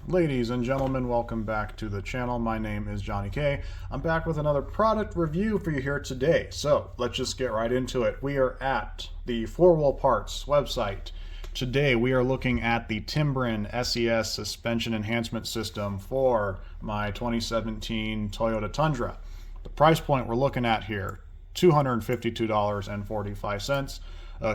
Ladies and gentlemen, welcome back to the channel. My name is Johnny K. I'm back with another product review for you here today. So let's just get right into it. We are at the 4Wheel Parts website. Today we are looking at the Timbren SES suspension enhancement system for my 2017 Toyota Tundra. The price point we're looking at here, $252.45.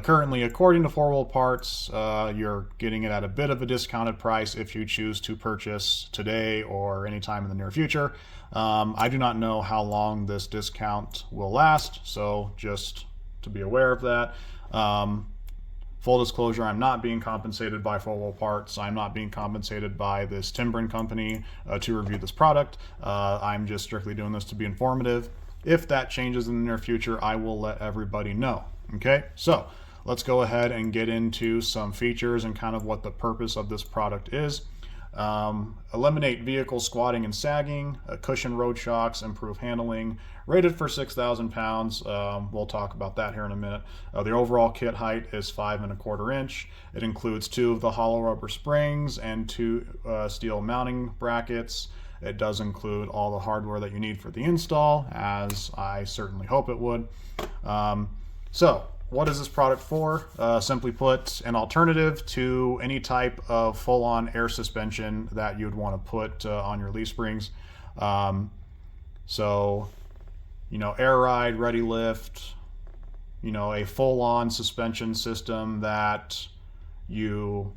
Currently, according to 4Wheel Parts, you're getting it at a bit of a discounted price if you choose to purchase today or anytime in the near future. I do not know how long this discount will last, so just to be aware of that. Full disclosure, I'm not being compensated by 4Wheel Parts. I'm not being compensated by this Timbren company to review this product. I'm just strictly doing this to be informative. If that changes in the near future, I will let everybody know. Okay, so let's go ahead and get into some features and kind of what the purpose of this product is. Eliminate vehicle squatting and sagging, cushion road shocks, improve handling, rated for 6,000 pounds. We'll talk about that here in a minute. The overall kit height is 5¼ inch. It includes 2 of the hollow rubber springs and 2 steel mounting brackets. It does include all the hardware that you need for the install, as I certainly hope it would. So, what is this product for? Simply put, an alternative to any type of full-on air suspension that you'd want to put on your leaf springs. So, air ride, ready lift, a full-on suspension system that you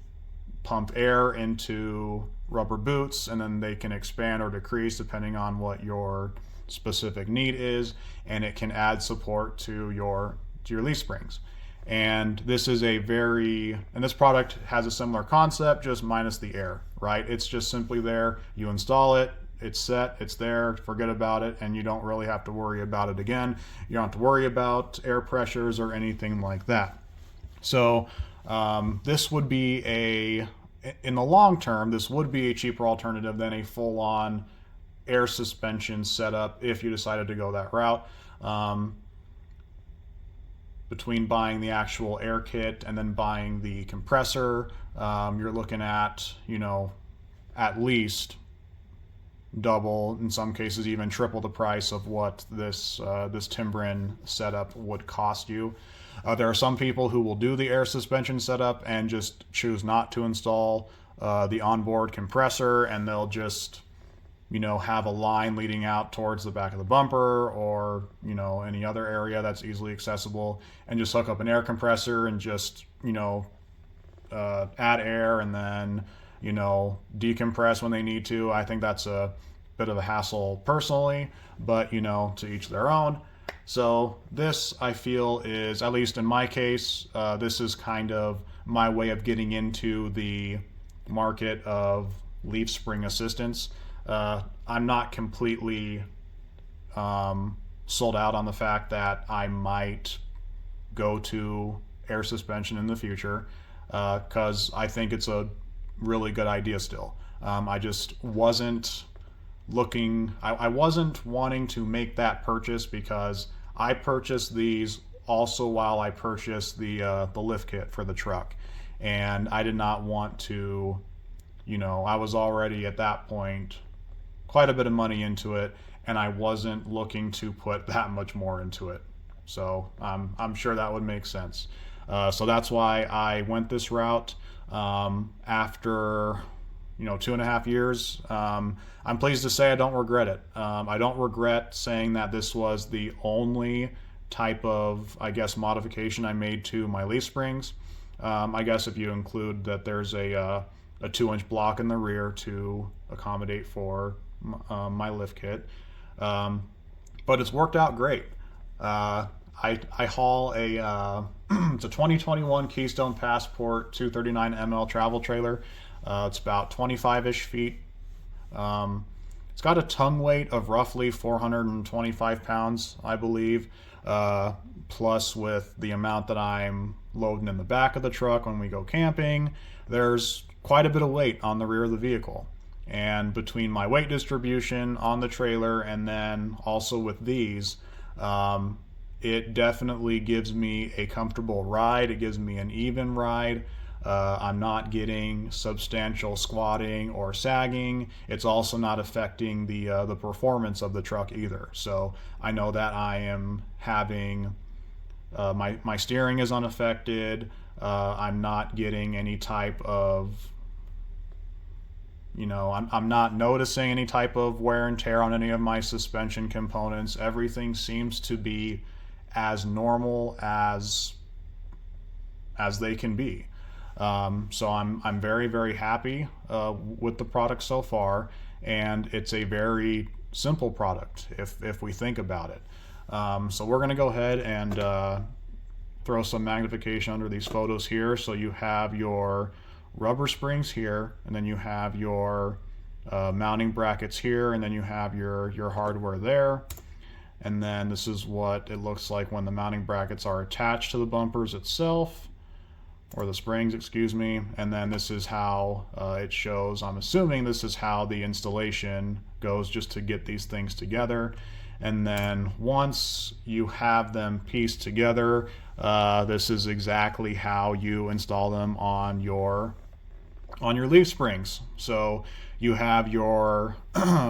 pump air into rubber boots and then they can expand or decrease depending on what your specific need is, and it can add support to your leaf springs. And this is this product has a similar concept, just minus the air, right? It's just simply there, you install it, it's set, it's there, forget about it, and you don't really have to worry about it again. You don't have to worry about air pressures or anything like that. So this would be in the long term, this would be a cheaper alternative than a full-on air suspension setup if you decided to go that route. Between buying the actual air kit and then buying the compressor, you're looking at, at least double, in some cases even triple the price of what this Timbren setup would cost you. There are some people who will do the air suspension setup and just choose not to install the onboard compressor, and they'll just have a line leading out towards the back of the bumper or, any other area that's easily accessible, and just hook up an air compressor and just, add air and then, decompress when they need to. I think that's a bit of a hassle personally, but, to each their own. So this, I feel, is, at least in my case, this is kind of my way of getting into the market of leaf spring assistance. I'm not completely sold out on the fact that I might go to air suspension in the future, because I think it's a really good idea still. I just wasn't I wasn't wanting to make that purchase because I purchased these also while I purchased the lift kit for the truck, and I did not want to, I was already at that point quite a bit of money into it, and I wasn't looking to put that much more into it. So I'm sure that would make sense. So that's why I went this route. After 2.5 years, I'm pleased to say I don't regret it. I don't regret saying that this was the only type of, I guess, modification I made to my leaf springs. I guess if you include that there's a 2-inch block in the rear to accommodate for my lift kit, but it's worked out great. I haul it's a 2021 Keystone Passport 239 ml travel trailer. It's about 25-ish feet. It's got a tongue weight of roughly 425 pounds, I believe, plus with the amount that I'm loading in the back of the truck when we go camping, there's quite a bit of weight on the rear of the vehicle. And between my weight distribution on the trailer and then also with these, it definitely gives me a comfortable ride. It gives me an even ride. I'm not getting substantial squatting or sagging. It's also not affecting the performance of the truck either. So I know that I am having my steering is unaffected. I'm not getting any type of, I'm not noticing any type of wear and tear on any of my suspension components. Everything seems to be as normal as they can be. So I'm very, very happy with the product so far, and it's a very simple product if we think about it. So we're going to go ahead and throw some magnification under these photos here. So you have your rubber springs here, and then you have your mounting brackets here, and then you have your hardware there. And then this is what it looks like when the mounting brackets are attached to the bumpers itself, or the springs, excuse me. And then this is how it shows. I'm assuming this is how the installation goes, just to get these things together. And then once you have them pieced together, this is exactly how you install them on your leaf springs. So you have your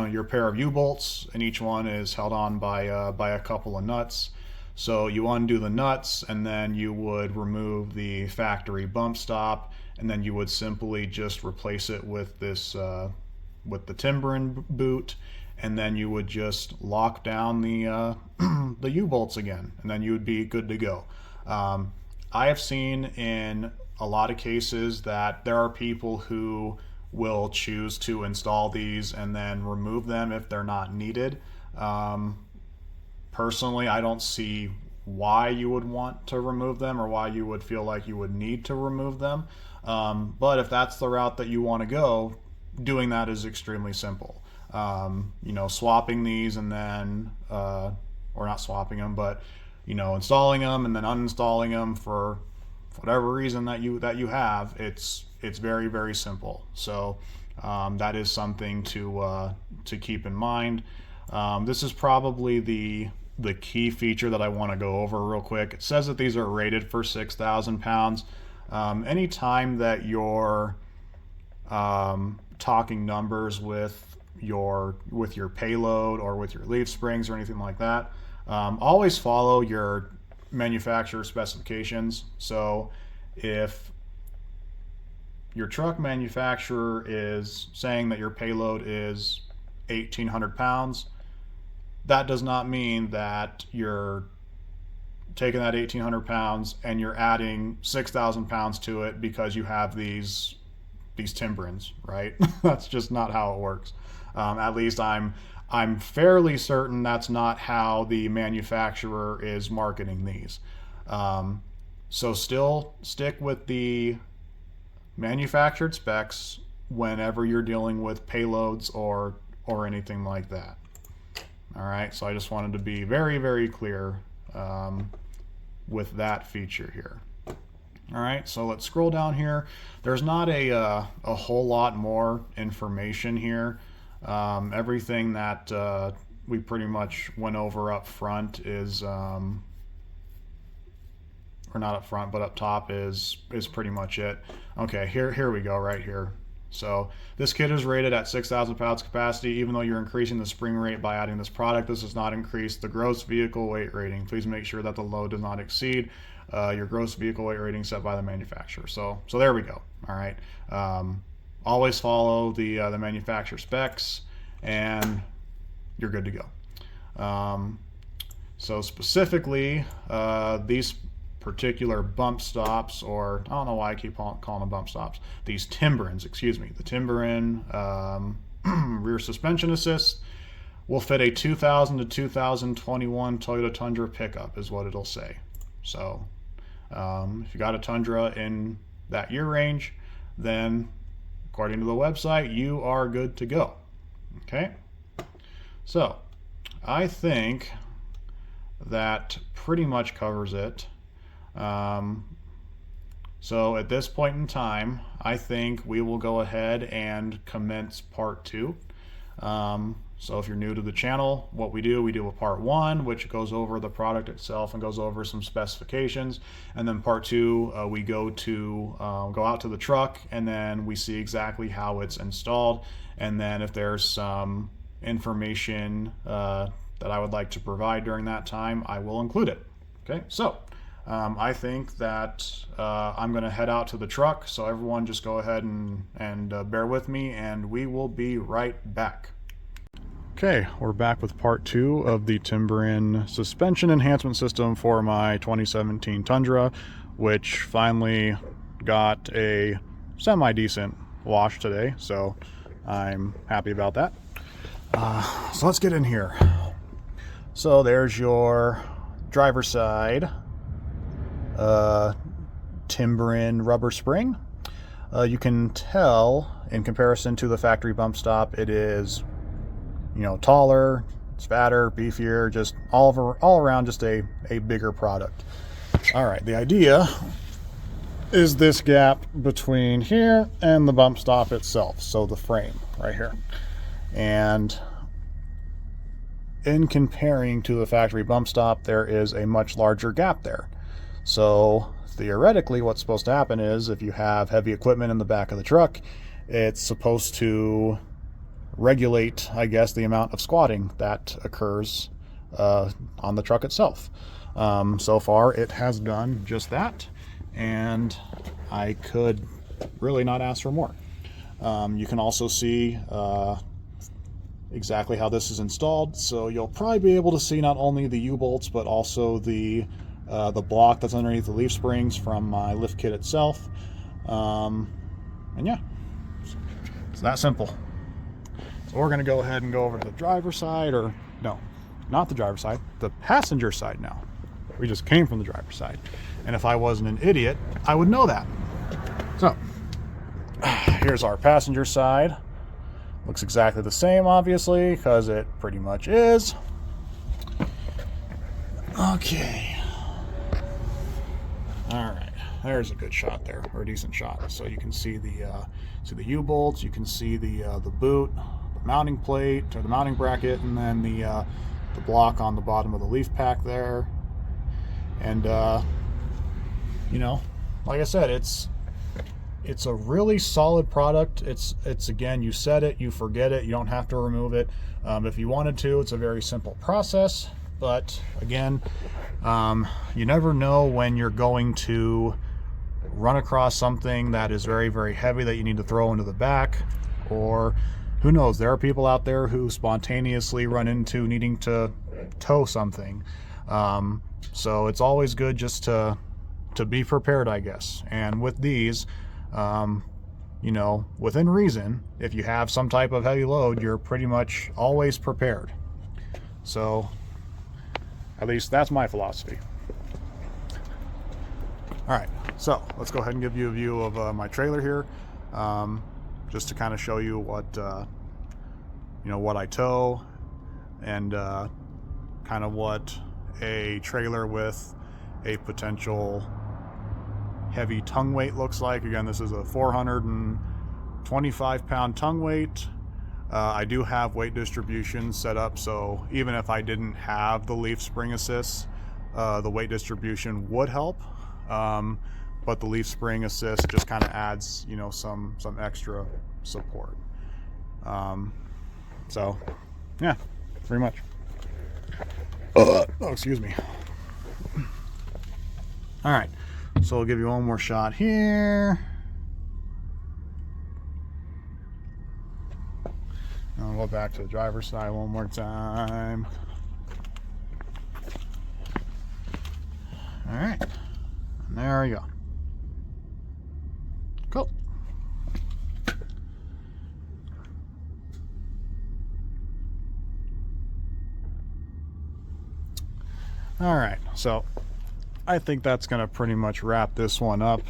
your pair of U-bolts, and each one is held on by a couple of nuts. So you undo the nuts, and then you would remove the factory bump stop, and then you would simply just replace it with this with the Timbren boot, and then you would just lock down the the U-bolts again, and then you would be good to go. I have seen in a lot of cases that there are people who will choose to install these and then remove them if they're not needed. Personally, I don't see why you would want to remove them or why you would feel like you would need to remove them. But if that's the route that you want to go, doing that is extremely simple. Swapping these and then, or not swapping them, but installing them and then uninstalling them for whatever reason that you have, it's very, very simple. So that is something to keep in mind. This is probably the key feature that I want to go over real quick. It says that these are rated for 6,000 pounds. Anytime that you're talking numbers with your payload or with your leaf springs or anything like that, always follow your manufacturer specifications. So if your truck manufacturer is saying that your payload is 1,800 pounds, that does not mean that you're taking that 1,800 pounds and you're adding 6,000 pounds to it because you have these Timbrens, right? That's just not how it works. At least I'm fairly certain that's not how the manufacturer is marketing these. So still stick with the manufactured specs whenever you're dealing with payloads or anything like that. All right, so I just wanted to be very, very clear with that feature here. All right, so let's scroll down here. There's not a whole lot more information here. Everything that we pretty much went over up front is, or not up front, but up top is pretty much it. Okay, here we go, right here. So this kit is rated at 6,000 pounds capacity. Even though you're increasing the spring rate by adding this product, this does not increase the gross vehicle weight rating. Please make sure that the load does not exceed your gross vehicle weight rating set by the manufacturer. So there we go. All right. Always follow the manufacturer specs, and you're good to go. So specifically, these particular bump stops, or I don't know why I keep calling them bump stops, these Timbrens, excuse me, the Timbren rear suspension assist will fit a 2000 to 2021 Toyota Tundra pickup, is what it'll say. So if you got a Tundra in that year range, then according to the website, you are good to go. Okay, so I think that pretty much covers it. So at this point in time, I think we will go ahead and commence part 2. So if you're new to the channel, what we do a part 1, which goes over the product itself and goes over some specifications. And then part 2, we go out to the truck, and then we see exactly how it's installed. And then if there's some information that I would like to provide during that time, I will include it. Okay, so I think that I'm going to head out to the truck. So everyone just go ahead and bear with me, and we will be right back. Okay, we're back with part 2 of the Timbren suspension enhancement system for my 2017 Tundra, which finally got a semi-decent wash today, so I'm happy about that. So let's get in here. So there's your driver's side Timbren rubber spring. You can tell in comparison to the factory bump stop, it is, you know, taller, it's fatter, beefier, just all around just a bigger product. All right, the idea is this gap between here and the bump stop itself, so the frame right here. And in comparing to the factory bump stop, there is a much larger gap there. So theoretically, what's supposed to happen is if you have heavy equipment in the back of the truck, it's supposed to regulate, I guess, the amount of squatting that occurs on the truck itself. So far, it has done just that, and I could really not ask for more. You can also see exactly how this is installed, so you'll probably be able to see not only the U-bolts but also the block that's underneath the leaf springs from my lift kit itself. And yeah, it's that simple. So we're going to go ahead and go over to the driver's side, or no, not the driver's side, the passenger side now. We just came from the driver's side. And if I wasn't an idiot, I would know that. So here's our passenger side. Looks exactly the same, obviously, because it pretty much is. Okay. All right. There's a good shot there, or a decent shot. So you can see the U-bolts, you can see the boot, the mounting plate, or the mounting bracket, and then the block on the bottom of the leaf pack there. And you know, like I said, it's a really solid product. It's again, you set it, you forget it, you don't have to remove it. If you wanted to, it's a very simple process. But again, you never know when you're going to run across something that is very, very heavy that you need to throw into the back, or who knows, there are people out there who spontaneously run into needing to tow something. So it's always good just to be prepared, I guess. And with these, you know, within reason, if you have some type of heavy load, you're pretty much always prepared. So at least that's my philosophy. All right, so let's go ahead and give you a view of my trailer here, just to kind of show you what you know, what I tow, and kind of what a trailer with a potential heavy tongue weight looks like. Again, this is a 425-pound tongue weight. I do have weight distribution set up, so even if I didn't have the leaf spring assist, the weight distribution would help. But the leaf spring assist just kind of adds, you know, some extra support. So yeah, pretty much. Oh, excuse me. All right, so I'll give you one more shot here. I'll go back to the driver's side one more time. All right, and there we go. Cool. All right, so I think that's going to pretty much wrap this one up.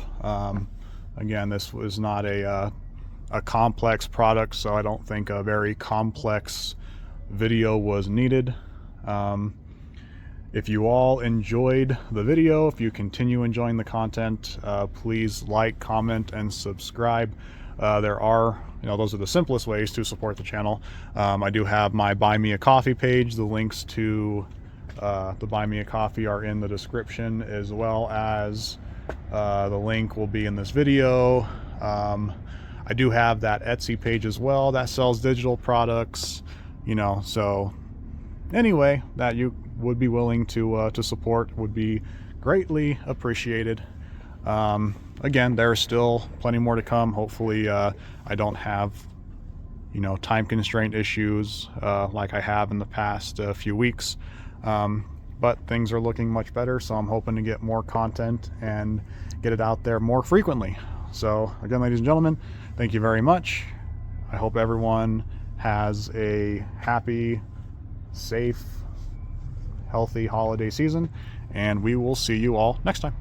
Again, this was not a complex product, so I don't think a very complex video was needed. If you all enjoyed the video, if you continue enjoying the content, please like, comment, and subscribe. There are those are the simplest ways to support the channel. I do have my Buy Me a Coffee page. The links to the Buy Me a Coffee are in the description, as well as the link will be in this video. I do have that Etsy page as well that sells digital products, so anyway, that you would be willing to support would be greatly appreciated. Again, there's still plenty more to come. Hopefully I don't have time constraint issues like I have in the past few weeks, but things are looking much better, so I'm hoping to get more content and get it out there more frequently. So again, ladies and gentlemen, thank you very much. I hope everyone has a happy, safe, healthy holiday season, and we will see you all next time.